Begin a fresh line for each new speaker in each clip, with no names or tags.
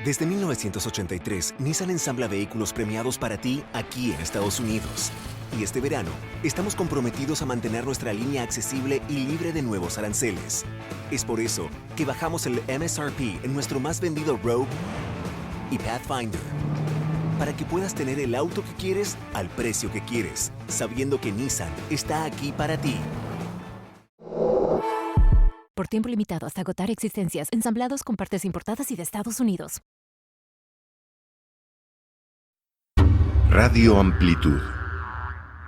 Desde 1983, Nissan ensambla vehículos premiados para ti aquí en Estados Unidos. Y este verano, estamos comprometidos a mantener nuestra línea accesible y libre de nuevos aranceles. Es por eso que bajamos el MSRP en nuestro más vendido Rogue y Pathfinder. Para que puedas tener el auto que quieres al precio que quieres, sabiendo que Nissan está aquí para ti.
Por tiempo limitado hasta agotar existencias, ensamblados con partes importadas y de Estados Unidos.
Radio Amplitud.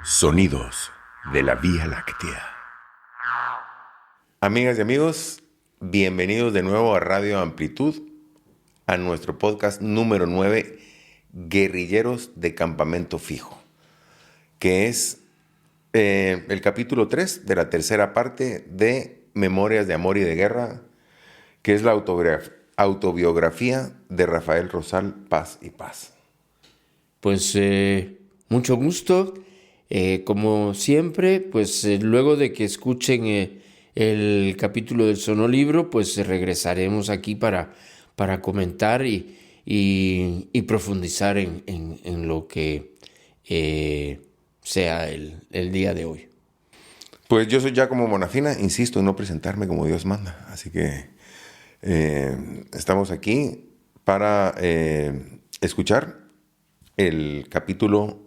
Sonidos de la Vía Láctea. Amigas y amigos, bienvenidos de nuevo a Radio Amplitud, a nuestro podcast número 9, Guerrilleros de Campamento Fijo, que es el capítulo 3 de la tercera parte de Memorias de Amor y de Guerra, que es la autobiografía de Rafael Rosal Paz y Paz.
Pues mucho gusto, como siempre, pues luego de que escuchen el capítulo del sonolibro, pues regresaremos aquí para comentar y profundizar en lo que sea el día de hoy.
Pues yo soy Giacomo Bonafina, insisto en no presentarme como Dios manda, así que estamos aquí para escuchar el capítulo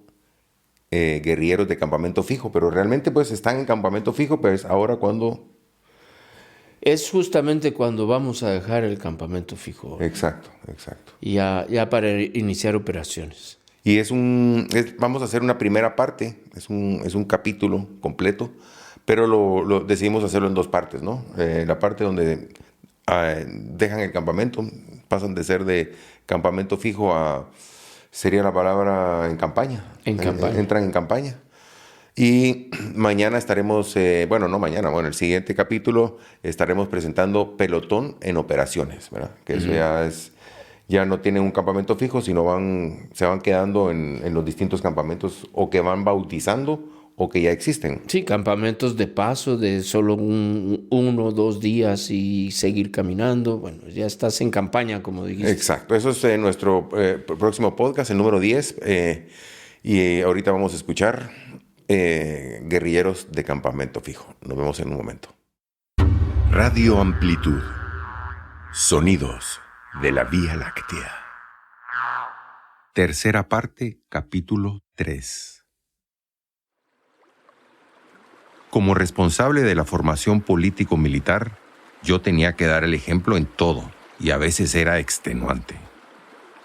Guerrilleros de Campamento Fijo, pero realmente pues están en Campamento Fijo, pues ahora cuando...
Es justamente cuando vamos a dejar el campamento fijo.
Exacto.
Ya para iniciar operaciones.
Y vamos a hacer una primera parte, es un capítulo completo, pero lo decidimos hacerlo en dos partes, ¿no? La parte donde dejan el campamento, pasan de ser de campamento fijo a, sería la palabra, en campaña. Entran en campaña. Y mañana estaremos, el siguiente capítulo estaremos presentando pelotón en operaciones, ¿verdad? Que eso ya no tienen un campamento fijo, sino se van quedando en los distintos campamentos o que van bautizando o que ya existen.
Sí, campamentos de paso de solo 1 o 2 días y seguir caminando. Bueno, ya estás en campaña, como dijiste.
Exacto, eso es nuestro próximo podcast, el número 10. Y ahorita vamos a escuchar Guerrilleros de Campamento Fijo. Nos vemos en un momento.
Radio Amplitud. Sonidos de la Vía Láctea. Tercera parte, capítulo 3. Como responsable de la formación político-militar, yo tenía que dar el ejemplo en todo, y a veces era extenuante.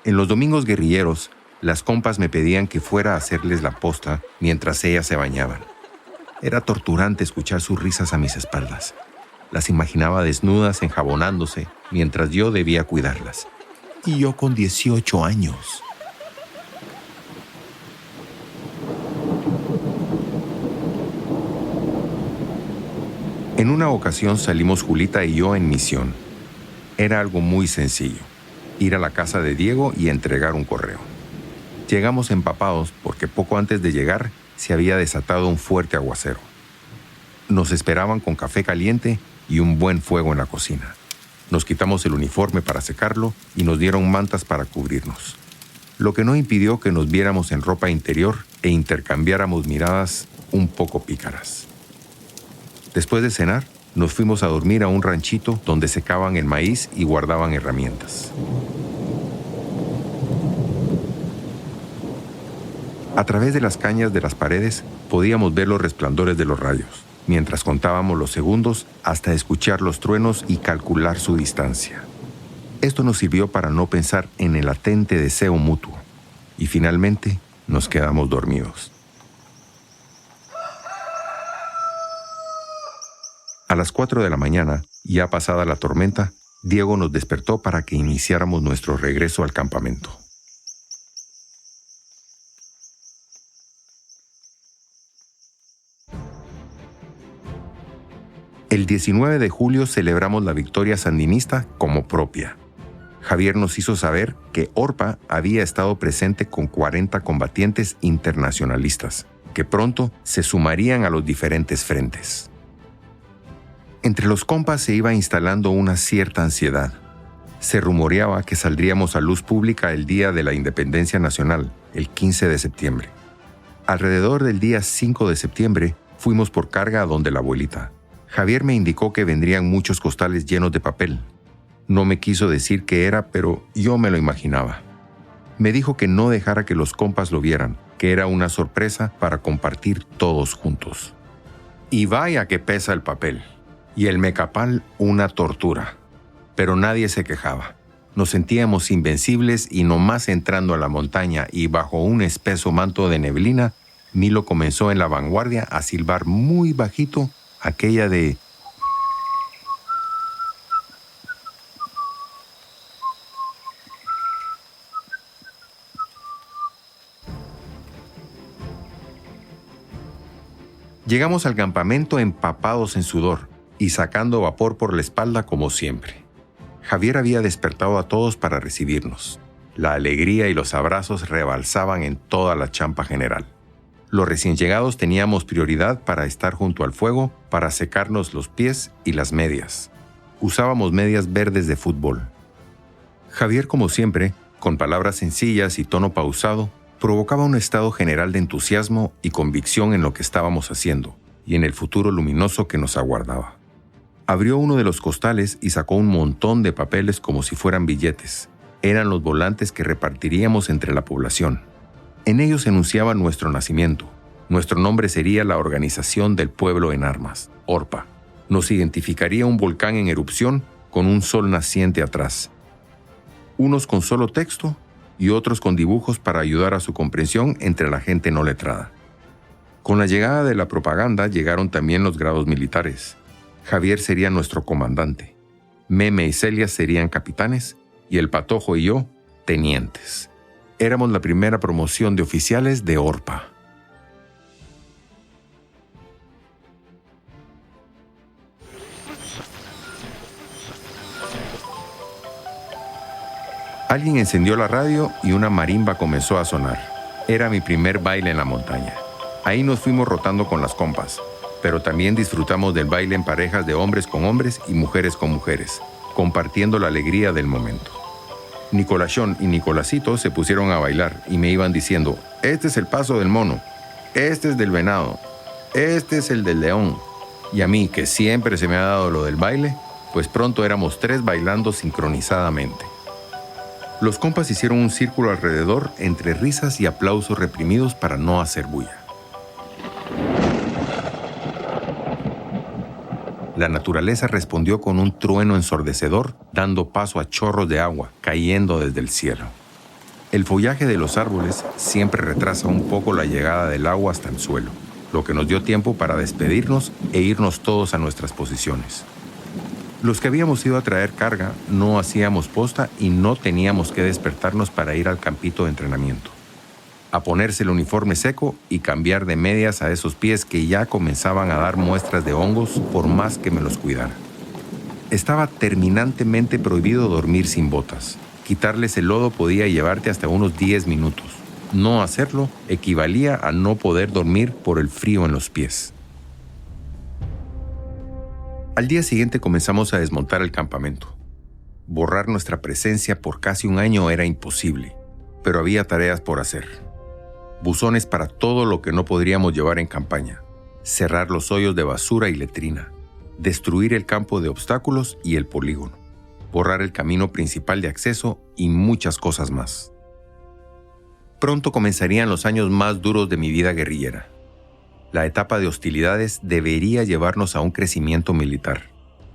En los domingos guerrilleros, las compas me pedían que fuera a hacerles la posta mientras ellas se bañaban. Era torturante escuchar sus risas a mis espaldas. Las imaginaba desnudas enjabonándose mientras yo debía cuidarlas. Y yo con 18 años. En una ocasión salimos Julita y yo en misión. Era algo muy sencillo: ir a la casa de Diego y entregar un correo. Llegamos empapados porque poco antes de llegar se había desatado un fuerte aguacero. Nos esperaban con café caliente y un buen fuego en la cocina. Nos quitamos el uniforme para secarlo y nos dieron mantas para cubrirnos, lo que no impidió que nos viéramos en ropa interior e intercambiáramos miradas un poco pícaras. Después de cenar, nos fuimos a dormir a un ranchito donde secaban el maíz y guardaban herramientas. A través de las cañas de las paredes podíamos ver los resplandores de los rayos, mientras contábamos los segundos hasta escuchar los truenos y calcular su distancia. Esto nos sirvió para no pensar en el latente deseo mutuo, y finalmente nos quedamos dormidos. A las 4 de la mañana, ya pasada la tormenta, Diego nos despertó para que iniciáramos nuestro regreso al campamento. El 19 de julio celebramos la victoria sandinista como propia. Javier nos hizo saber que ORPA había estado presente con 40 combatientes internacionalistas, que pronto se sumarían a los diferentes frentes. Entre los compas se iba instalando una cierta ansiedad. Se rumoreaba que saldríamos a luz pública el día de la Independencia Nacional, el 15 de septiembre. Alrededor del día 5 de septiembre, fuimos por carga a donde la abuelita. Javier me indicó que vendrían muchos costales llenos de papel. No me quiso decir qué era, pero yo me lo imaginaba. Me dijo que no dejara que los compas lo vieran, que era una sorpresa para compartir todos juntos. Y vaya que pesa el papel. Y el mecapal una tortura. Pero nadie se quejaba. Nos sentíamos invencibles y nomás entrando a la montaña y bajo un espeso manto de neblina, Milo comenzó en la vanguardia a silbar muy bajito aquella de... Llegamos al campamento empapados en sudor y sacando vapor por la espalda como siempre. Javier había despertado a todos para recibirnos. La alegría y los abrazos rebalsaban en toda la champa general. Los recién llegados teníamos prioridad para estar junto al fuego, para secarnos los pies y las medias. Usábamos medias verdes de fútbol. Javier, como siempre, con palabras sencillas y tono pausado, provocaba un estado general de entusiasmo y convicción en lo que estábamos haciendo y en el futuro luminoso que nos aguardaba. Abrió uno de los costales y sacó un montón de papeles como si fueran billetes. Eran los volantes que repartiríamos entre la población. En ellos enunciaba nuestro nacimiento. Nuestro nombre sería la Organización del Pueblo en Armas, ORPA. Nos identificaría un volcán en erupción con un sol naciente atrás. Unos con solo texto y otros con dibujos para ayudar a su comprensión entre la gente no letrada. Con la llegada de la propaganda llegaron también los grados militares. Javier sería nuestro comandante. Meme y Celia serían capitanes y el Patojo y yo, tenientes. Éramos la primera promoción de oficiales de ORPA. Alguien encendió la radio y una marimba comenzó a sonar. Era mi primer baile en la montaña. Ahí nos fuimos rotando con las compas, pero también disfrutamos del baile en parejas de hombres con hombres y mujeres con mujeres, compartiendo la alegría del momento. Nicolachón y Nicolásito se pusieron a bailar y me iban diciendo, este es el paso del mono, este es del venado, este es el del león. Y a mí, que siempre se me ha dado lo del baile, pues pronto éramos 3 bailando sincronizadamente. Los compas hicieron un círculo alrededor entre risas y aplausos reprimidos para no hacer bulla. La naturaleza respondió con un trueno ensordecedor, dando paso a chorros de agua cayendo desde el cielo. El follaje de los árboles siempre retrasa un poco la llegada del agua hasta el suelo, lo que nos dio tiempo para despedirnos e irnos todos a nuestras posiciones. Los que habíamos ido a traer carga no hacíamos posta y no teníamos que despertarnos para ir al campito de entrenamiento. A ponerse el uniforme seco y cambiar de medias a esos pies que ya comenzaban a dar muestras de hongos por más que me los cuidara. Estaba terminantemente prohibido dormir sin botas. Quitarles el lodo podía llevarte hasta unos 10 minutos. No hacerlo equivalía a no poder dormir por el frío en los pies. Al día siguiente comenzamos a desmontar el campamento. Borrar nuestra presencia por casi un año era imposible, pero había tareas por hacer. Buzones para todo lo que no podríamos llevar en campaña, cerrar los hoyos de basura y letrina, destruir el campo de obstáculos y el polígono, borrar el camino principal de acceso y muchas cosas más. Pronto comenzarían los años más duros de mi vida guerrillera. La etapa de hostilidades debería llevarnos a un crecimiento militar.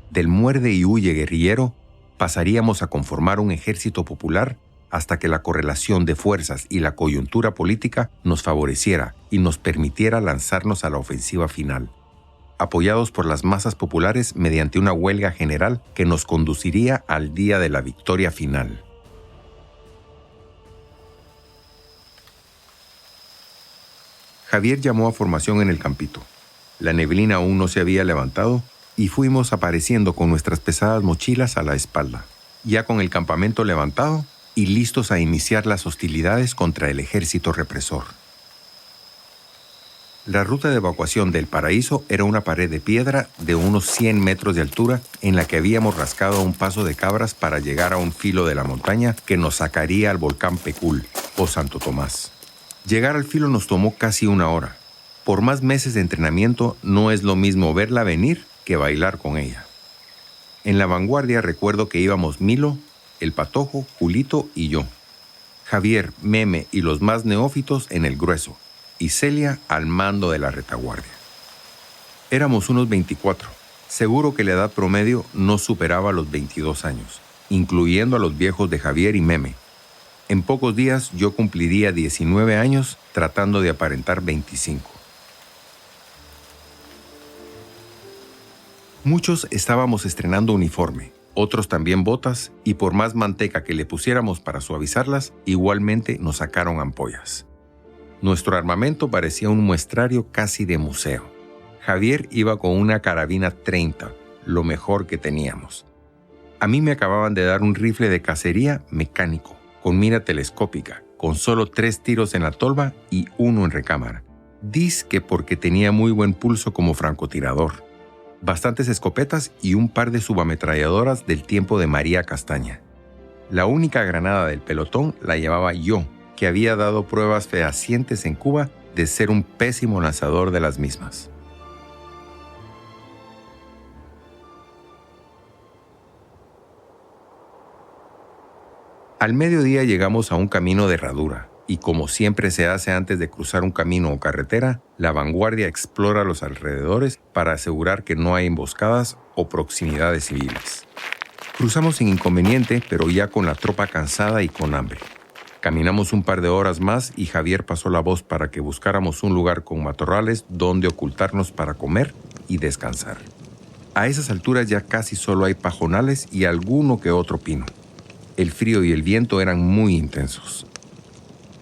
Del muerde y huye guerrillero, pasaríamos a conformar un ejército popular hasta que la correlación de fuerzas y la coyuntura política nos favoreciera y nos permitiera lanzarnos a la ofensiva final, apoyados por las masas populares mediante una huelga general que nos conduciría al día de la victoria final. Javier llamó a formación en el campito. La neblina aún no se había levantado y fuimos apareciendo con nuestras pesadas mochilas a la espalda, ya con el campamento levantado y listos a iniciar las hostilidades contra el ejército represor. La ruta de evacuación del paraíso era una pared de piedra de unos 100 metros de altura en la que habíamos rascado un paso de cabras para llegar a un filo de la montaña que nos sacaría al volcán Pecul o Santo Tomás. Llegar al filo nos tomó casi una hora. Por más meses de entrenamiento no es lo mismo verla venir que bailar con ella. En la vanguardia recuerdo que íbamos Milo, el Patojo, Julito y yo. Javier, Meme y los más neófitos en el grueso, y Celia al mando de la retaguardia. Éramos unos 24. Seguro que la edad promedio no superaba los 22 años, incluyendo a los viejos de Javier y Meme. En pocos días yo cumpliría 19 años tratando de aparentar 25. Muchos estábamos estrenando uniforme, otros también botas, y por más manteca que le pusiéramos para suavizarlas, igualmente nos sacaron ampollas. Nuestro armamento parecía un muestrario casi de museo. Javier iba con una carabina 30, lo mejor que teníamos. A mí me acababan de dar un rifle de cacería mecánico, con mira telescópica, con solo 3 tiros en la tolva y 1 en recámara. Dizque porque tenía muy buen pulso como francotirador. Bastantes escopetas y un par de subametralladoras del tiempo de María Castaña. La única granada del pelotón la llevaba yo, que había dado pruebas fehacientes en Cuba de ser un pésimo lanzador de las mismas. Al mediodía llegamos a un camino de herradura, y como siempre se hace antes de cruzar un camino o carretera, la vanguardia explora los alrededores para asegurar que no hay emboscadas o proximidades civiles. Cruzamos sin inconveniente, pero ya con la tropa cansada y con hambre. Caminamos un par de horas más y Javier pasó la voz para que buscáramos un lugar con matorrales donde ocultarnos para comer y descansar. A esas alturas ya casi solo hay pajonales y alguno que otro pino. El frío y el viento eran muy intensos.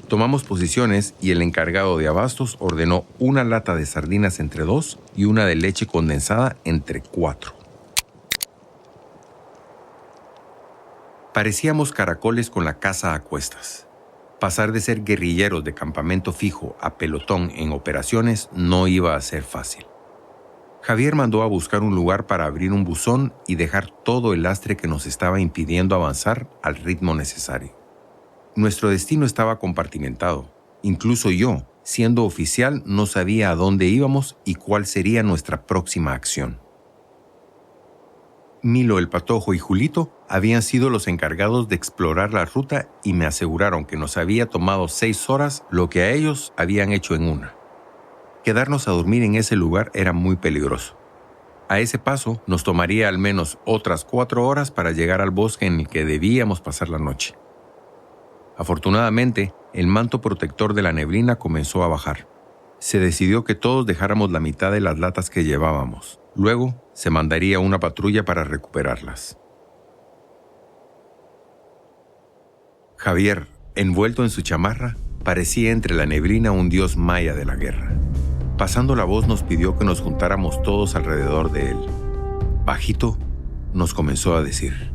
Tomamos posiciones y el encargado de abastos ordenó una lata de sardinas entre 2 y una de leche condensada entre 4. Parecíamos caracoles con la caza a cuestas. Pasar de ser guerrilleros de campamento fijo a pelotón en operaciones no iba a ser fácil. Javier mandó a buscar un lugar para abrir un buzón y dejar todo el lastre que nos estaba impidiendo avanzar al ritmo necesario. Nuestro destino estaba compartimentado. Incluso yo, siendo oficial, no sabía a dónde íbamos y cuál sería nuestra próxima acción. Milo, el Patojo y Julito habían sido los encargados de explorar la ruta y me aseguraron que nos había tomado 6 horas lo que a ellos habían hecho en 1. Quedarnos a dormir en ese lugar era muy peligroso. A ese paso nos tomaría al menos otras 4 horas para llegar al bosque en el que debíamos pasar la noche. Afortunadamente, el manto protector de la neblina comenzó a bajar. Se decidió que todos dejáramos la mitad de las latas que llevábamos. Luego, se mandaría una patrulla para recuperarlas. Javier, envuelto en su chamarra, parecía entre la neblina un dios maya de la guerra. Pasando la voz nos pidió que nos juntáramos todos alrededor de él. Bajito, nos comenzó a decir: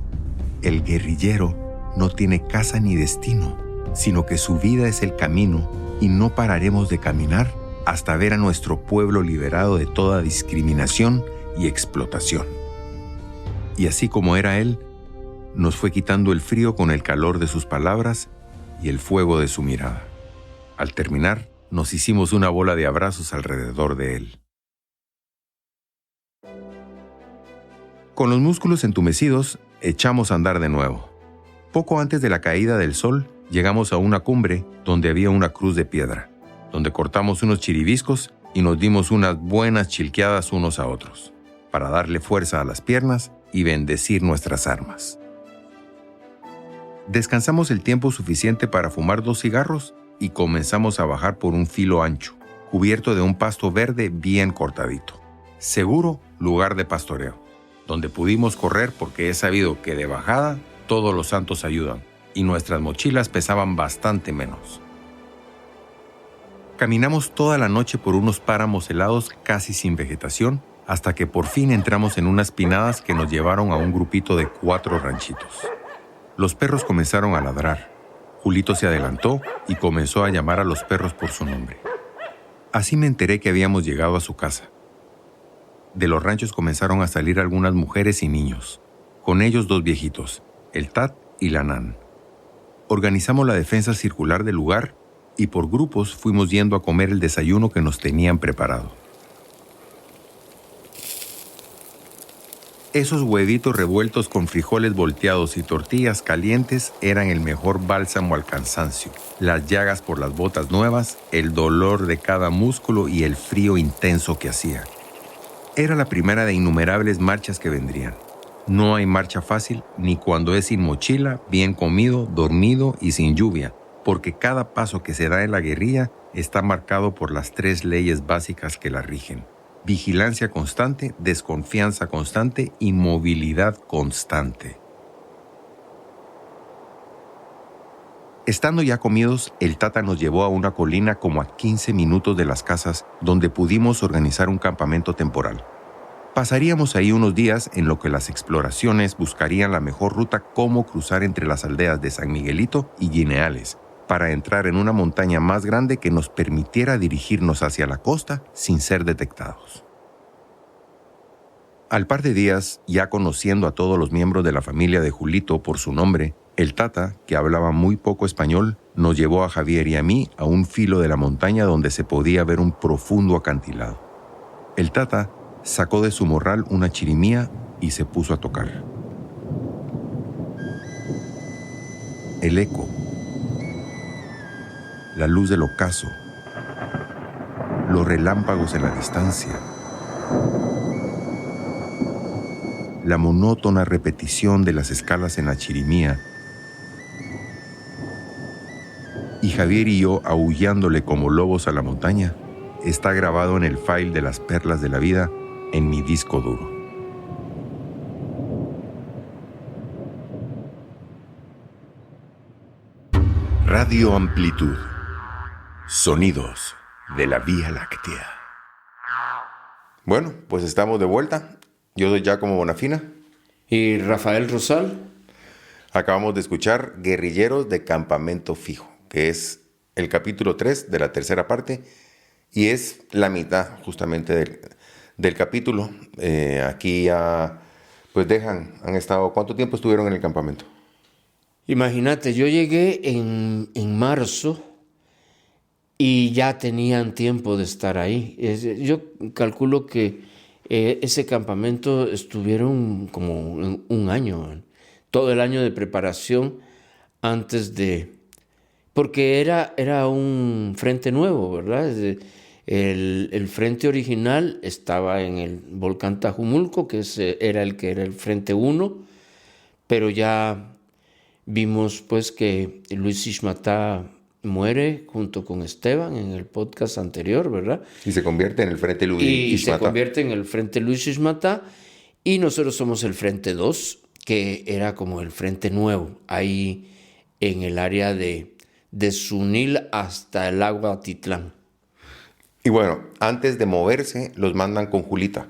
el guerrillero no tiene casa ni destino, sino que su vida es el camino y no pararemos de caminar hasta ver a nuestro pueblo liberado de toda discriminación y explotación. Y así como era él, nos fue quitando el frío con el calor de sus palabras y el fuego de su mirada. Al terminar, nos hicimos una bola de abrazos alrededor de él. Con los músculos entumecidos, echamos a andar de nuevo. Poco antes de la caída del sol, llegamos a una cumbre donde había una cruz de piedra, donde cortamos unos chiribiscos y nos dimos unas buenas chilqueadas unos a otros, para darle fuerza a las piernas y bendecir nuestras armas. Descansamos el tiempo suficiente para fumar 2 cigarros y comenzamos a bajar por un filo ancho, cubierto de un pasto verde bien cortadito. Seguro lugar de pastoreo, donde pudimos correr porque he sabido que de bajada todos los santos ayudan y nuestras mochilas pesaban bastante menos. Caminamos toda la noche por unos páramos helados casi sin vegetación hasta que por fin entramos en unas pinadas que nos llevaron a un grupito de 4 ranchitos. Los perros comenzaron a ladrar. Julito se adelantó y comenzó a llamar a los perros por su nombre. Así me enteré que habíamos llegado a su casa. De los ranchos comenzaron a salir algunas mujeres y niños, con ellos 2 viejitos, el Tat y la Nan. Organizamos la defensa circular del lugar y por grupos fuimos yendo a comer el desayuno que nos tenían preparado. Esos huevitos revueltos con frijoles volteados y tortillas calientes eran el mejor bálsamo al cansancio, las llagas por las botas nuevas, el dolor de cada músculo y el frío intenso que hacía. Era la primera de innumerables marchas que vendrían. No hay marcha fácil, ni cuando es sin mochila, bien comido, dormido y sin lluvia, porque cada paso que se da en la guerrilla está marcado por las 3 leyes básicas que la rigen: vigilancia constante, desconfianza constante y movilidad constante. Estando ya comidos, el Tata nos llevó a una colina como a 15 minutos de las casas, donde pudimos organizar un campamento temporal. Pasaríamos ahí unos días en lo que las exploraciones buscarían la mejor ruta cómo cruzar entre las aldeas de San Miguelito y Guineales, para entrar en una montaña más grande que nos permitiera dirigirnos hacia la costa sin ser detectados. Al par de días, ya conociendo a todos los miembros de la familia de Julito por su nombre, el Tata, que hablaba muy poco español, nos llevó a Javier y a mí a un filo de la montaña donde se podía ver un profundo acantilado. El Tata sacó de su morral una chirimía y se puso a tocar. El eco, la luz del ocaso, los relámpagos en la distancia, la monótona repetición de las escalas en la chirimía, y Javier y yo aullándole como lobos a la montaña, está grabado en el file de las perlas de la vida en mi disco duro. Radio Amplitud. Sonidos de la Vía Láctea.
Bueno, pues estamos de vuelta. Yo soy Giacomo Bonafina.
Y Rafael Rosal.
Acabamos de escuchar Guerrilleros de Campamento Fijo, que es el capítulo 3 de la tercera parte y es la mitad justamente del capítulo. Aquí ya pues han estado, ¿cuánto tiempo estuvieron en el campamento?
Imagínate, yo llegué en marzo y ya tenían tiempo de estar ahí. Yo calculo que ese campamento estuvieron como un año, todo el año de preparación antes de... Porque era un frente nuevo, ¿verdad? El frente original estaba en el volcán Tajumulco, que era el frente 1, pero ya vimos pues que Luis Xixmatá muere junto con Esteban en el podcast anterior, ¿verdad?
Y se convierte en el Frente Luis Xixmatá.
Y se convierte en el Frente Luis Xixmatá. Y nosotros somos el Frente 2, que era como el Frente Nuevo, ahí en el área de Sunil hasta el lago Atitlán.
Y bueno, antes de moverse, los mandan con Julita.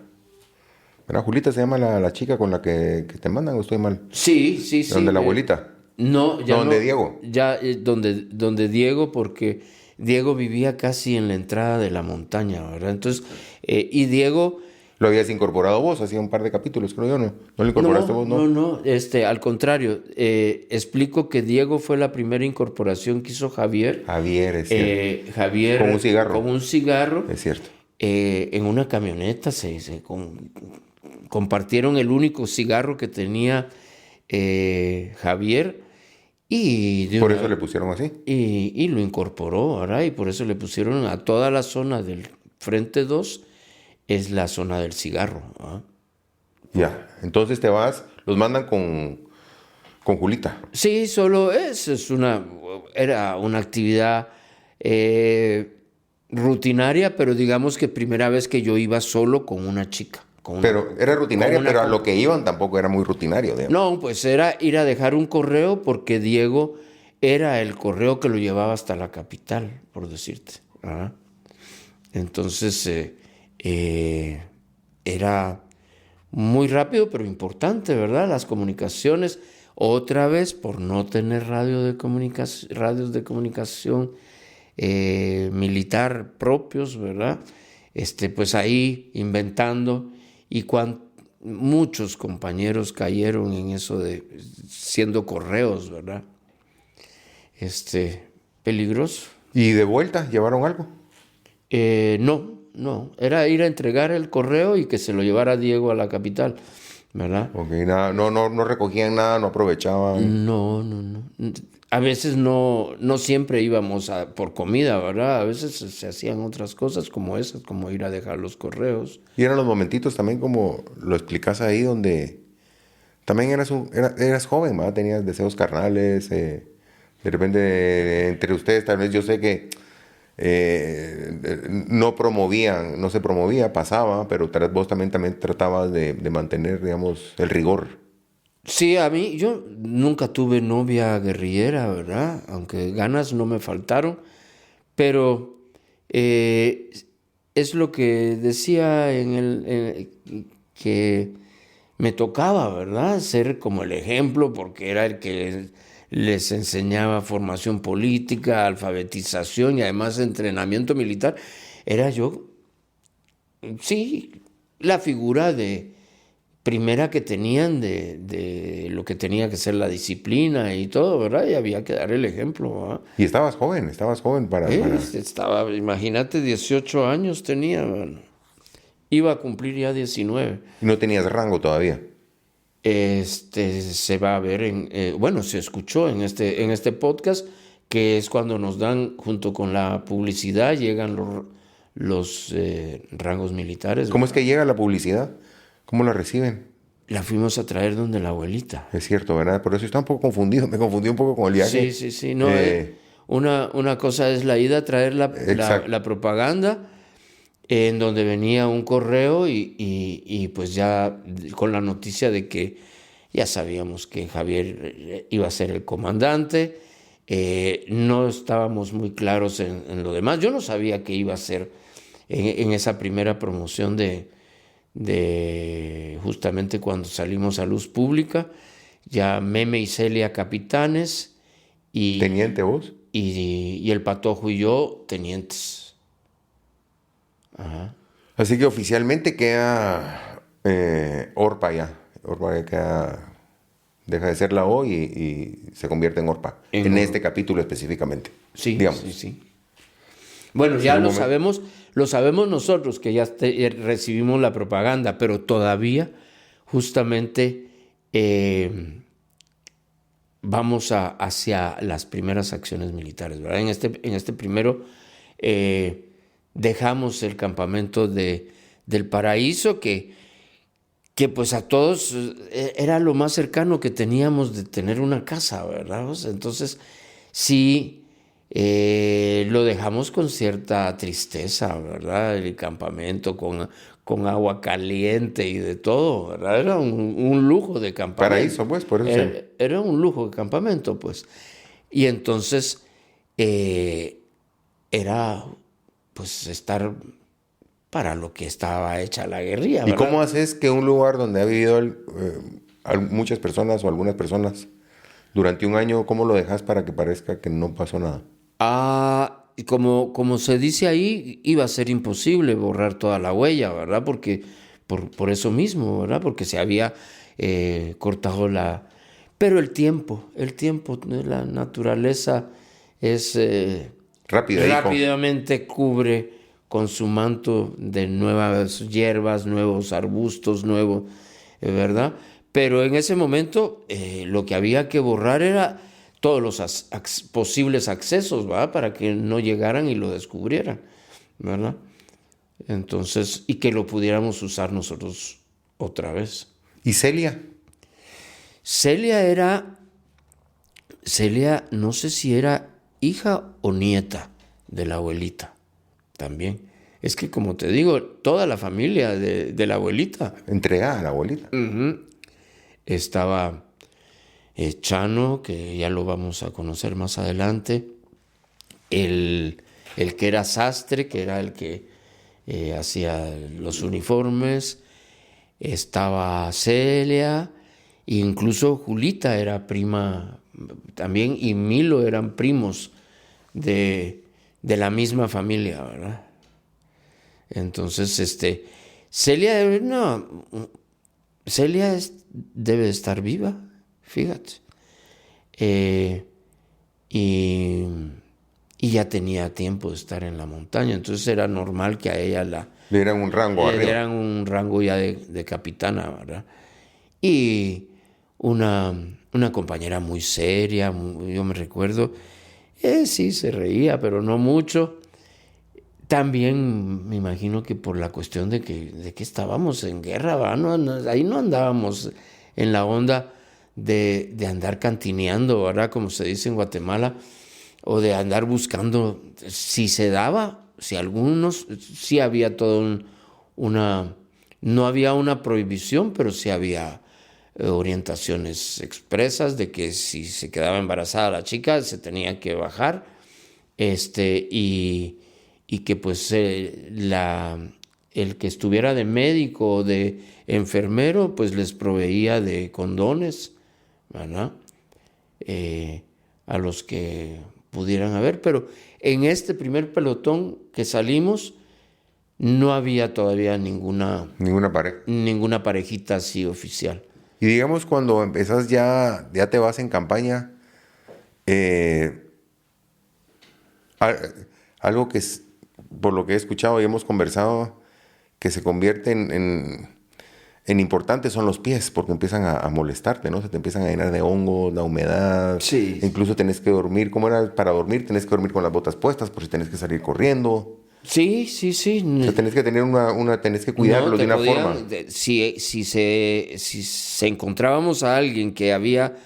¿Verdad? Julita se llama la chica con la que te mandan, ¿o estoy mal?
Sí.
¿Donde la abuelita?
No, ya no.
¿Donde Diego?
Ya donde Diego, porque Diego vivía casi en la entrada de la montaña, ¿verdad? Entonces, y Diego...
Lo habías incorporado vos, hacía un par de capítulos, creo yo, ¿no? ¿No lo incorporaste vos, no?
No, al contrario, explico que Diego fue la primera incorporación que hizo Javier.
Javier, es cierto.
Javier...
Con un cigarro.
Con un cigarro.
Es cierto.
En una camioneta compartieron el único cigarro que tenía Javier. Y
por eso le pusieron así.
Y lo incorporó, ¿verdad? Y por eso le pusieron a toda la zona del Frente 2, es la zona del cigarro, ¿verdad?
Ya, entonces te vas, los mandan con Julita.
Sí, solo era una actividad rutinaria, pero digamos que primera vez que yo iba solo con una chica.
Pero era rutinaria, pero a lo que iban tampoco era muy rutinario, digamos.
No, pues era ir a dejar un correo porque Diego era el correo que lo llevaba hasta la capital, por decirte. ¿Ah? Entonces era muy rápido, pero importante, ¿verdad? Las comunicaciones, otra vez por no tener radios de comunicación militar propios, ¿verdad? Pues ahí inventando, y muchos compañeros cayeron en eso de siendo correos, ¿verdad? Peligroso.
¿Y de vuelta llevaron algo?
No, era ir a entregar el correo y que se lo llevara Diego a la capital, ¿verdad?
Ok, nada, no recogían nada, no aprovechaban.
No. A veces no siempre íbamos por comida, ¿verdad? A veces se hacían otras cosas como esas, como ir a dejar los correos.
Y eran los momentitos también, como lo explicas ahí, donde también eras joven, ¿verdad? Tenías deseos carnales, de repente entre ustedes, tal vez yo sé que no se promovía, pasaba, pero tal vez vos también tratabas de mantener, digamos, el rigor.
Sí, yo nunca tuve novia guerrillera, ¿verdad? Aunque ganas no me faltaron, pero es lo que decía que me tocaba, ¿verdad? Ser como el ejemplo, porque era el que les enseñaba formación política, alfabetización y además entrenamiento militar. Era yo, sí, la figura primera que tenían de lo que tenía que ser la disciplina y todo, ¿verdad? Y había que dar el ejemplo, ¿verdad?
Y estabas joven para...
Imagínate, 18 años tenía, bueno. Iba a cumplir ya 19.
Y no tenías rango todavía.
Se va a ver se escuchó en este podcast, que es cuando nos dan, junto con la publicidad, llegan los rangos militares.
¿Cómo es que llega la publicidad? ¿Cómo la reciben?
La fuimos a traer donde la abuelita.
Es cierto, ¿verdad? Por eso estaba un poco confundido. Me confundí un poco con el viaje.
Sí. No, una cosa es la ida a traer la propaganda, en donde venía un correo y pues ya con la noticia de que ya sabíamos que Javier iba a ser el comandante. No estábamos muy claros en lo demás. Yo no sabía que iba a ser en esa primera promoción de justamente cuando salimos a luz pública, ya Meme y Celia capitanes y
¿Teniente vos?
Y el Patojo y yo tenientes. Ajá.
Así que oficialmente queda ORPA ya. ORPA ya deja de ser la O y se convierte en ORPA. En este capítulo específicamente.
Sí,
digamos.
sí. Bueno, ya lo sabemos nosotros que ya recibimos la propaganda, pero todavía justamente vamos hacia las primeras acciones militares, ¿verdad? En este primero dejamos el campamento del Paraíso, que pues a todos era lo más cercano que teníamos de tener una casa, ¿verdad? Entonces sí, lo dejamos con cierta tristeza, ¿verdad? El campamento con agua caliente y de todo, ¿verdad? Era un lujo de campamento.
Paraíso, pues, por eso.
Era un lujo de campamento, pues. Y entonces era pues estar para lo que estaba hecha la guerrilla, ¿verdad?
¿Y cómo haces que un lugar donde ha vivido muchas personas o algunas personas durante un año, cómo lo dejas para que parezca que no pasó nada?
Y como se dice ahí, iba a ser imposible borrar toda la huella, ¿verdad? Porque por eso mismo, ¿verdad? Porque se había cortado Pero el tiempo, la naturaleza es... rápidamente cubre con su manto de nuevas hierbas, nuevos arbustos, ¿verdad? Pero en ese momento lo que había que borrar era todos los posibles accesos, ¿verdad? Para que no llegaran y lo descubrieran, ¿verdad? Entonces, y que lo pudiéramos usar nosotros otra vez.
¿Y Celia?
Celia, no sé si era hija o nieta de la abuelita también. Es que, como te digo, toda la familia de la abuelita.
Entregada a la abuelita.
Uh-huh. Estaba Chano, que ya lo vamos a conocer más adelante. El que era sastre, que era el que hacía los uniformes. Estaba Celia. Incluso Julita era prima también, y Milo eran primos de de la misma familia, ¿verdad? Entonces, Celia, no, debe estar viva, fíjate. Y ya tenía tiempo de estar en la montaña, entonces era normal que a ella le
dieran un rango
le
arriba.
dieran un rango ya de capitana, ¿verdad? Y una compañera muy seria, yo me recuerdo, sí se reía, pero no mucho. También me imagino que por la cuestión de que estábamos en guerra, ¿verdad? Ahí no andábamos en la onda de andar cantineando, ¿verdad? Como se dice en Guatemala, o de andar buscando, si se daba, si algunos, sí había todo no había una prohibición, pero sí había orientaciones expresas de que si se quedaba embarazada la chica se tenía que bajar, y que pues el que estuviera de médico o de enfermero pues les proveía de condones, ¿verdad? A los que pudieran haber, pero en este primer pelotón que salimos no había todavía ninguna parejita así oficial.
Y digamos, cuando empezás ya te vas en campaña, algo que es, por lo que he escuchado y hemos conversado, que se convierte en importante son los pies, porque empiezan a molestarte, ¿no? Se te empiezan a llenar de hongos, la humedad.
Sí.
Incluso tenés que dormir, ¿cómo era? Para dormir tenés que dormir con las botas puestas, por si tenés que salir corriendo.
Sí.
O sea, tenés que tener tenés que cuidarlo de una forma.
Si se encontrábamos a alguien que había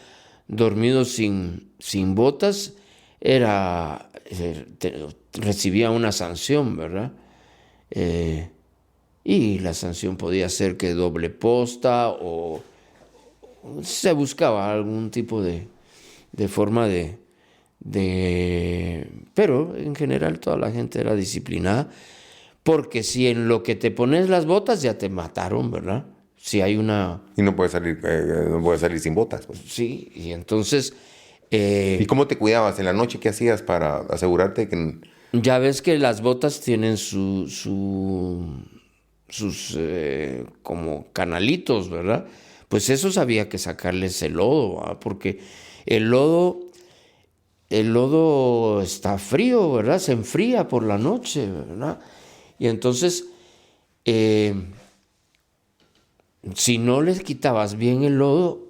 dormido sin botas, recibía una sanción, ¿verdad? Y la sanción podía ser que doble posta o se buscaba algún tipo de forma pero en general toda la gente era disciplinada, porque si en lo que te pones las botas ya te mataron, ¿verdad? Si hay una...
Y no puedes salir sin botas, pues.
Sí, y entonces...
¿Y cómo te cuidabas en la noche? ¿Qué hacías para asegurarte que...
Ya ves que las botas tienen sus como canalitos, ¿verdad? Pues esos había que sacarles el lodo, ¿verdad? Porque el lodo está frío, ¿verdad? Se enfría por la noche, ¿verdad? Y entonces, si no les quitabas bien el lodo,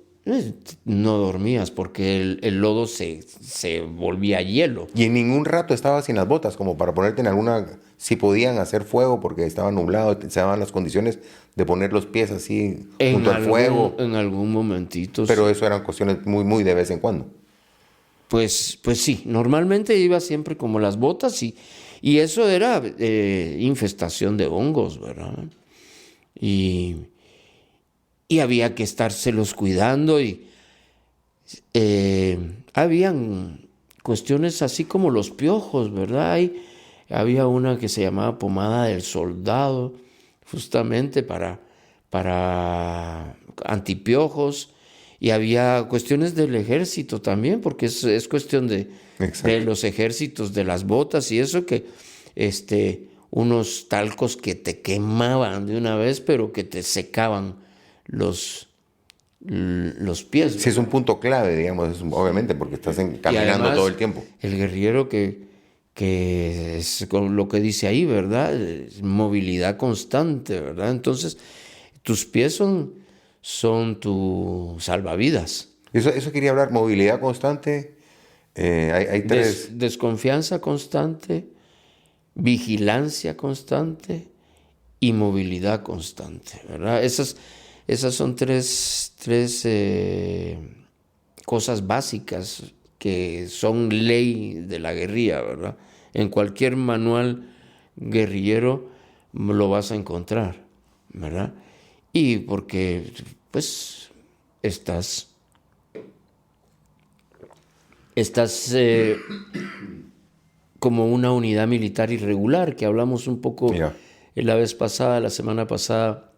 no dormías, porque el lodo se volvía hielo.
Y en ningún rato estabas sin las botas, como para ponerte en alguna... Si podían hacer fuego porque estaba nublado, se daban las condiciones de poner los pies así junto al fuego.
En algún momentito.
Pero
sí.
eso eran cuestiones muy, muy de vez en cuando.
Pues sí, normalmente iba siempre como las botas y eso era infestación de hongos, ¿verdad? Y había que estárselos cuidando y habían cuestiones así como los piojos, ¿verdad? Había una que se llamaba pomada del soldado, justamente para antipiojos. Y había cuestiones del ejército también, porque es cuestión de los ejércitos, de las botas y eso, que unos talcos que te quemaban de una vez, pero que te secaban los pies.
Sí, es un punto clave, digamos, obviamente, porque estás caminando
además,
todo el tiempo.
El guerrillero que es con lo que dice ahí, ¿verdad? Es movilidad constante, ¿verdad? Entonces, tus pies son tu salvavidas.
Eso quería hablar, movilidad constante. Hay tres.
Desconfianza constante, vigilancia constante y movilidad constante, ¿verdad? Esas son tres cosas básicas que son ley de la guerrilla, ¿verdad? En cualquier manual guerrillero lo vas a encontrar, ¿verdad? Y porque, pues, estás como una unidad militar irregular, que hablamos un poco la semana pasada,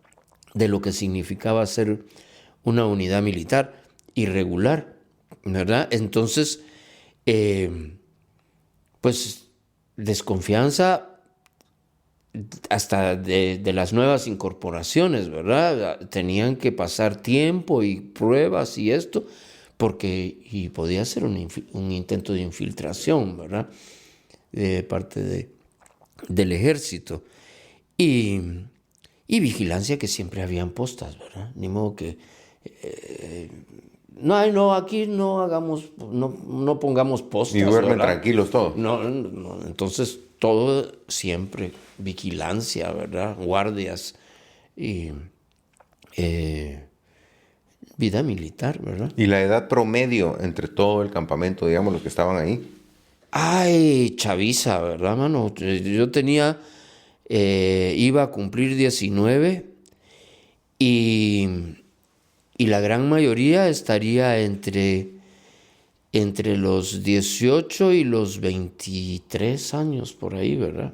de lo que significaba ser una unidad militar irregular, ¿verdad? Entonces, pues desconfianza hasta de las nuevas incorporaciones, ¿verdad? Tenían que pasar tiempo y pruebas y esto, y podía ser un intento de infiltración, ¿verdad? De parte del ejército. Y vigilancia, que siempre habían postas, ¿verdad? Ni modo que aquí no hagamos, no pongamos postas.
Y duermen
¿verdad?
tranquilos todos.
No, entonces todo siempre vigilancia, ¿verdad? Guardias y vida militar, ¿verdad?
¿Y la edad promedio entre todo el campamento, digamos, los que estaban ahí?
Ay, chaviza, ¿verdad, mano? Yo iba a cumplir 19 y la gran mayoría estaría entre los 18 y los 23 años, por ahí, ¿verdad?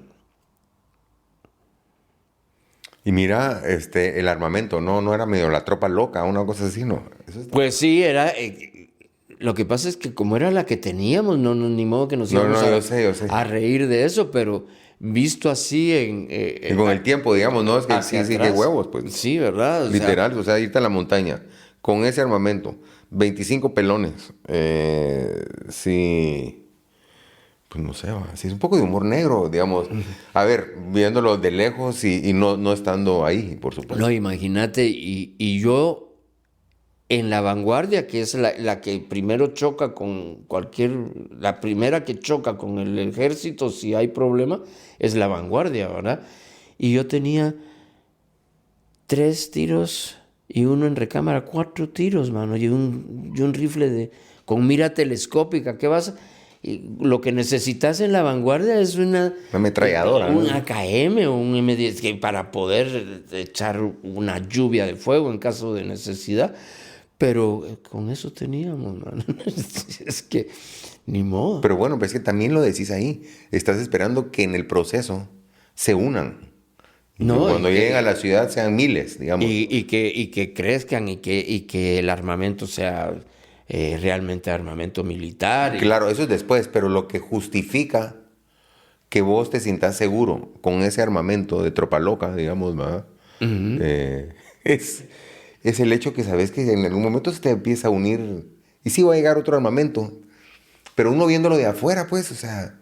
Y mira, el armamento, no era medio la tropa loca, una cosa así, ¿no?
Pues sí, era... lo que pasa es que como era la que teníamos, ni modo que nos íbamos
yo sé.
a reír de eso, pero visto así
Y con el tiempo, digamos, ¿no? Es que sí, qué huevos, pues.
Sí, ¿verdad?
Literal, o sea, irte a la montaña con ese armamento, 25 pelones, sí... Pues no sé, sí es un poco de humor negro, digamos. A ver, viéndolo de lejos y no estando ahí, por supuesto.
No, imagínate, y yo en la vanguardia, que es la que primero choca con la primera que choca con el ejército si hay problema, es la vanguardia, ¿verdad? Y yo tenía 3 tiros y uno en recámara, 4 tiros, mano, y un rifle con mira telescópica. ¿Qué vas a...? Y lo que necesitas en la vanguardia es una
ametralladora,
un
¿no?
AKM o un M10 para poder echar una lluvia de fuego en caso de necesidad. Pero con eso teníamos, man. Es que ni modo.
Pero bueno, pues es que también lo decís ahí. Estás esperando que en el proceso se unan.
No,
y cuando lleguen a la ciudad sean miles, digamos.
Y que crezcan y que el armamento sea realmente armamento militar.
Claro, eso es después, pero lo que justifica que vos te sientas seguro con ese armamento de tropa loca, digamos, ¿verdad? Es el hecho que sabes que en algún momento se te empieza a unir y sí va a llegar otro armamento, pero uno viéndolo de afuera, pues, o sea,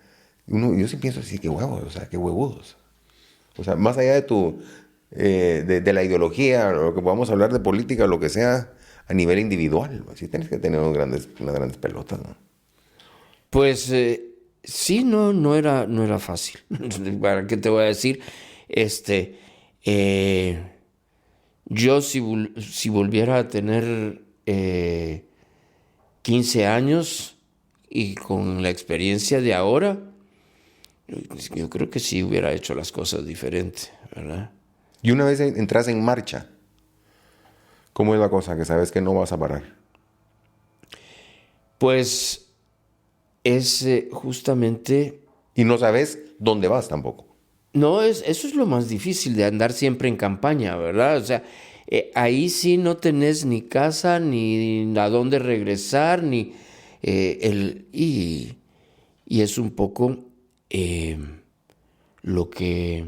yo sí pienso así, qué huevos, o sea, qué huevudos. O sea, más allá de la ideología, o que podamos hablar de política, o lo que sea, a nivel individual, sí tienes que tener unas grandes pelotas, ¿no?
Pues sí, no era fácil. ¿Para qué te voy a decir? Yo si volviera a tener 15 años y con la experiencia de ahora, yo creo que sí hubiera hecho las cosas diferentes, ¿verdad?
Y una vez entras en marcha, ¿cómo es la cosa? Que sabes que no vas a parar.
Pues es justamente...
Y no sabes dónde vas tampoco.
No, eso es lo más difícil de andar siempre en campaña, ¿verdad? O sea, ahí sí no tenés ni casa, ni a dónde regresar, ni... y es un poco lo que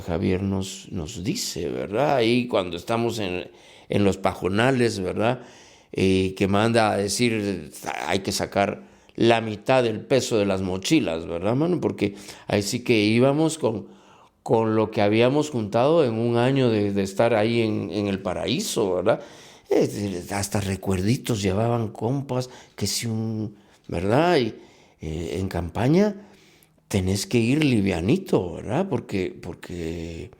Javier nos dice, ¿verdad? Ahí cuando estamos en los pajonales, ¿verdad? Que manda a decir, hay que sacar la mitad del peso de las mochilas, ¿verdad, mano? Porque ahí sí que íbamos con lo que habíamos juntado en un año de estar ahí en el paraíso, ¿verdad? Hasta recuerditos llevaban compas, que si ¿verdad? Y en campaña tenés que ir livianito, ¿verdad? Porque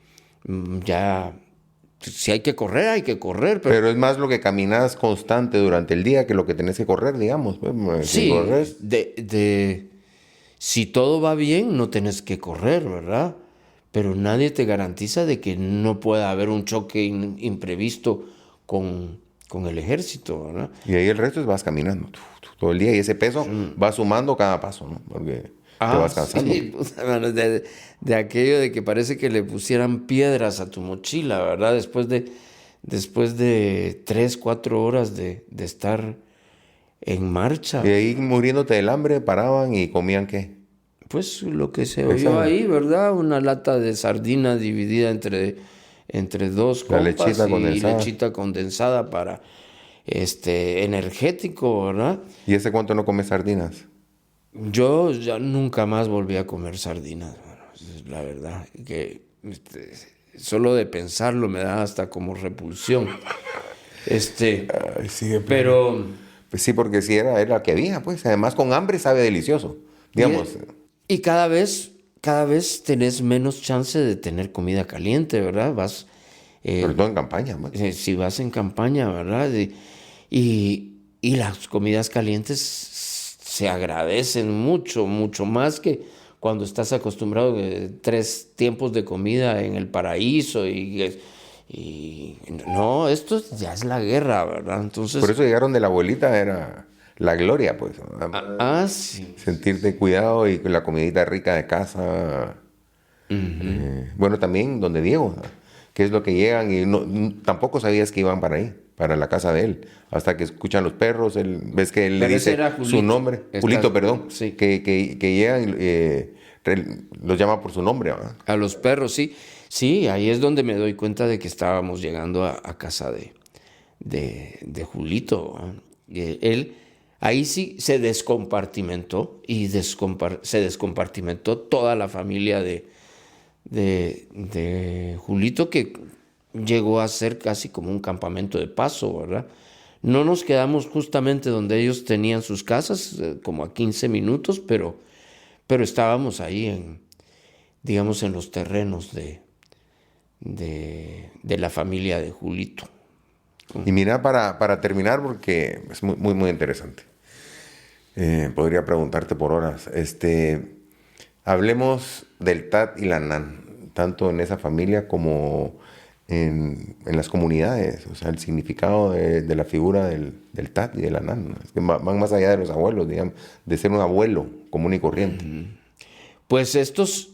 ya... Si hay que correr.
Pero es más lo que caminas constante durante el día que lo que tenés que correr, digamos.
Sí,
correr.
si todo va bien, no tenés que correr, ¿verdad? Pero nadie te garantiza de que no pueda haber un choque imprevisto con el ejército, ¿verdad?
Y ahí el resto vas caminando todo el día y ese peso va sumando cada paso, ¿no? Porque te vas cansando.
Sí, de aquello de que parece que le pusieran piedras a tu mochila, ¿verdad? Después de 3, 4 horas de estar en marcha.
Y ahí muriéndote del hambre, paraban y comían ¿qué?
Pues lo que se oyó ahí, ¿verdad? Una lata de sardina dividida entre dos
La
compas
lechita
y
condensada.
lechita condensada para energético, ¿verdad?
¿Y ese cuánto no come sardinas?
Yo ya nunca más volví a comer sardinas, mano. Esa es la verdad. Que solo de pensarlo me da hasta como repulsión.
Ay, sí,
Pero
Pues sí, porque sí era la que había, pues. Además, con hambre sabe delicioso. Digamos,
y cada vez tenés menos chance de tener comida caliente, ¿verdad? Vas
sobre todo en campaña, man.
si vas en campaña, ¿verdad? Y las comidas calientes se agradecen mucho, mucho más que cuando estás acostumbrado a 3 tiempos de comida en el paraíso y no, esto ya es la guerra, ¿verdad? Entonces,
Por eso llegaron de la abuelita, era la gloria, pues.
sí.
Sentirte cuidado y con la comidita rica de casa. Bueno, también donde Diego, que es lo que llegan y tampoco sabías que iban para ahí, para la casa de él, hasta que escuchan los perros, ves que él le
Pero ese
dice
era
su
Julito.
nombre, Julito, perdón,
Sí.
que llegan, los llama por su nombre, ¿verdad?
A los perros, sí. Sí, ahí es donde me doy cuenta de que estábamos llegando a casa de Julito, ¿va? Él ahí sí se descompartimentó y se descompartimentó toda la familia de Julito, que llegó a ser casi como un campamento de paso, ¿verdad? No nos quedamos justamente donde ellos tenían sus casas, como a 15 minutos, pero estábamos ahí digamos, en los terrenos de la familia de Julito.
Y mira, para terminar, porque es muy, muy, muy interesante. Podría preguntarte por horas. Hablemos del Tat y la Nan, tanto en esa familia como en las comunidades. O sea, el significado de la figura del Tat y de la Nan, ¿no? Es que van más allá de los abuelos, digamos, de ser un abuelo común y corriente.
Pues estos,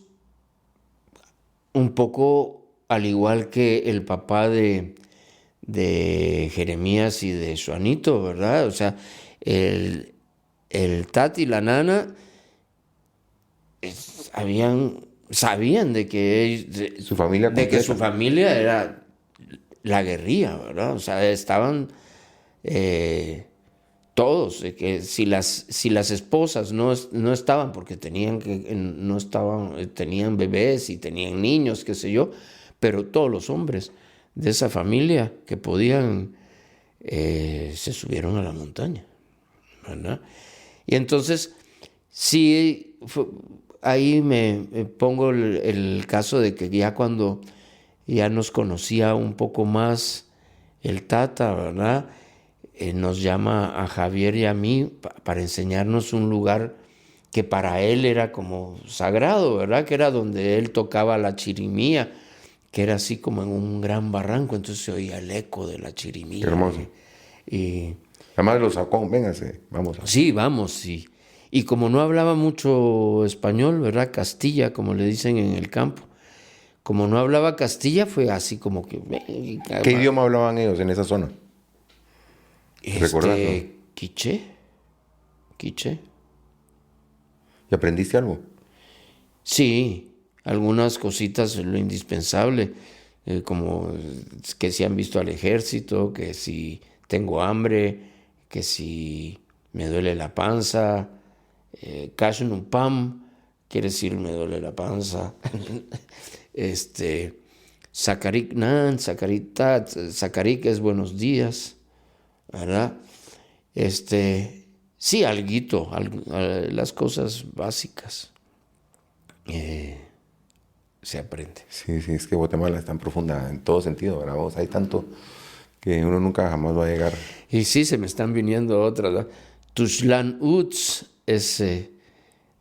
un poco al igual que el papá de Jeremías y de Juanito, ¿verdad? O sea, el Tat y la Nana sabían de que
Su familia
de que
completa.
su familia era la guerrilla, ¿verdad? O sea, estaban todos, de que si las esposas no estaban porque tenían bebés y tenían niños, qué sé yo, pero todos los hombres de esa familia que podían se subieron a la montaña, ¿verdad? Y entonces sí, ahí me pongo el caso de que ya cuando ya nos conocía un poco más el Tata, ¿verdad? Nos llama a Javier y a mí para enseñarnos un lugar que para él era como sagrado, ¿verdad? Que era donde él tocaba la chirimía, que era así como en un gran barranco, entonces se oía el eco de la chirimía.
Qué hermoso.
Y
Además lo sacó, véngase, vamos.
sí, vamos, sí. Y como no hablaba mucho español, ¿verdad? Castilla, como le dicen en el campo. Como no hablaba Castilla, fue así como que...
¿Qué idioma hablaban ellos en esa zona? ¿Recordás, no?
Quiché.
¿Y aprendiste algo?
Sí, algunas cositas, lo indispensable, como que si han visto al ejército, que si tengo hambre, que si me duele la panza, Kashnupam, quiere decir me duele la panza, Sakarik Nan, Sakarik Tat, Sakarik es buenos días, ¿verdad? Sí, alguito, las cosas básicas se aprende.
Sí, sí, es que Guatemala es tan profunda en todo sentido, ¿verdad? Vos, hay tanto que uno nunca jamás va a llegar.
Y sí, se me están viniendo otras, ¿verdad? Tuxtlan Uts es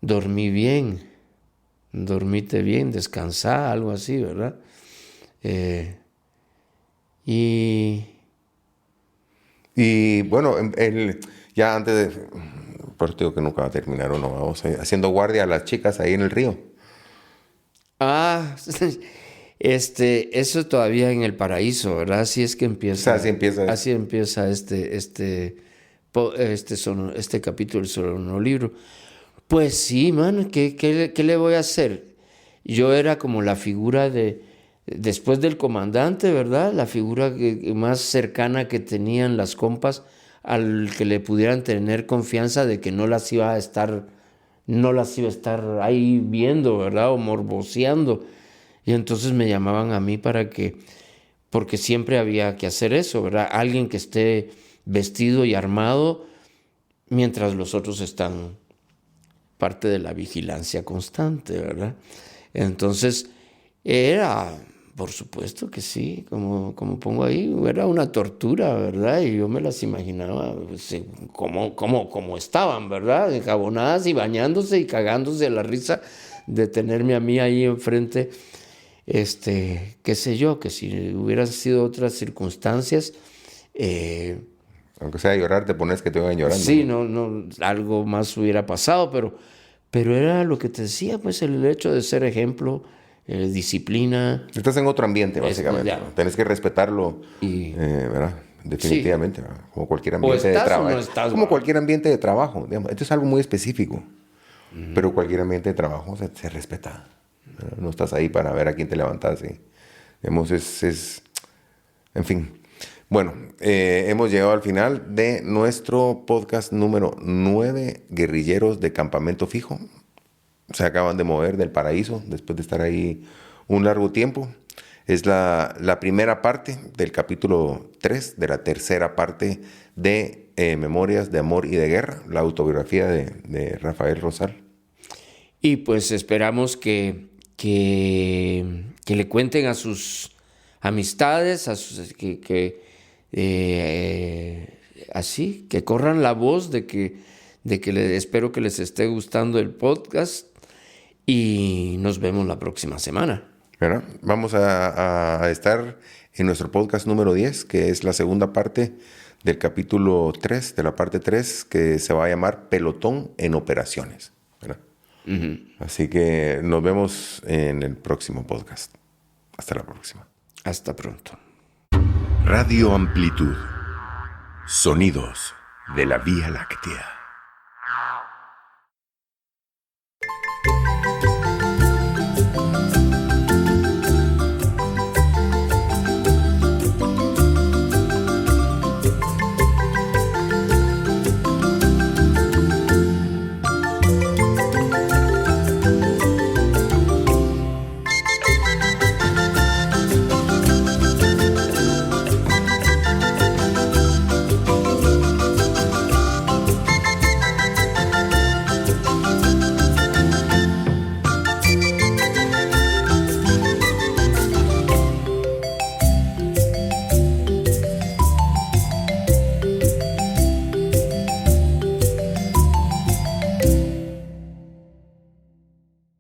dormí bien, dormite bien, descansá, algo así, ¿verdad? Y
bueno, ya antes de... Por eso digo que nunca va a terminar uno, vamos haciendo guardia a las chicas ahí en el río.
eso todavía en el paraíso, ¿verdad? Así es que empieza.
O sea,
así empieza este capítulo del libro. Pues sí, mano, ¿qué le voy a hacer? Yo era como la figura después del comandante, ¿verdad? La figura más cercana que tenían las compas, al que le pudieran tener confianza de que no las iba a estar ahí viendo, ¿verdad? O morboseando. Y entonces me llamaban a mí porque siempre había que hacer eso, ¿verdad? Alguien que esté vestido y armado mientras los otros están parte de la vigilancia constante, ¿verdad? Entonces, por supuesto que sí, como pongo ahí, era una tortura, ¿verdad? Y yo me las imaginaba pues, como estaban, ¿verdad? Enjabonadas y bañándose y cagándose de la risa de tenerme a mí ahí enfrente. Qué sé yo, que si hubieran sido otras circunstancias,
Aunque sea llorar, te pones que te van llorando.
sí, no, algo más hubiera pasado, pero era lo que te decía, pues el hecho de ser ejemplo, disciplina.
Estás en otro ambiente, básicamente.
ya.
¿No? Tenés que respetarlo, ¿verdad? Definitivamente, ¿verdad? Como cualquier ambiente de
estás o
trabajo.
no estás,
Como
¿verdad?
cualquier ambiente de trabajo, digamos. Esto es algo muy específico. Pero cualquier ambiente de trabajo se respeta. ¿Verdad? No estás ahí para ver a quién te levantas. Digamos, en fin. Bueno, hemos llegado al final de nuestro podcast número 9, Guerrilleros de Campamento Fijo. Se acaban de mover del paraíso después de estar ahí un largo tiempo. Es la primera parte del capítulo 3 de la tercera parte de Memorias de Amor y de Guerra, la autobiografía de Rafael Rosal.
Y pues esperamos que le cuenten a sus amistades, así, que corran la voz de que espero que les esté gustando el podcast y nos vemos la próxima semana.
¿Verdad? Vamos a estar en nuestro podcast número 10, que es la segunda parte del capítulo 3, de la parte 3, que se va a llamar Pelotón en Operaciones. ¿Verdad? Así que nos vemos en el próximo podcast. Hasta la próxima.
Hasta pronto.
Radio Amplitud. Sonidos de la Vía Láctea.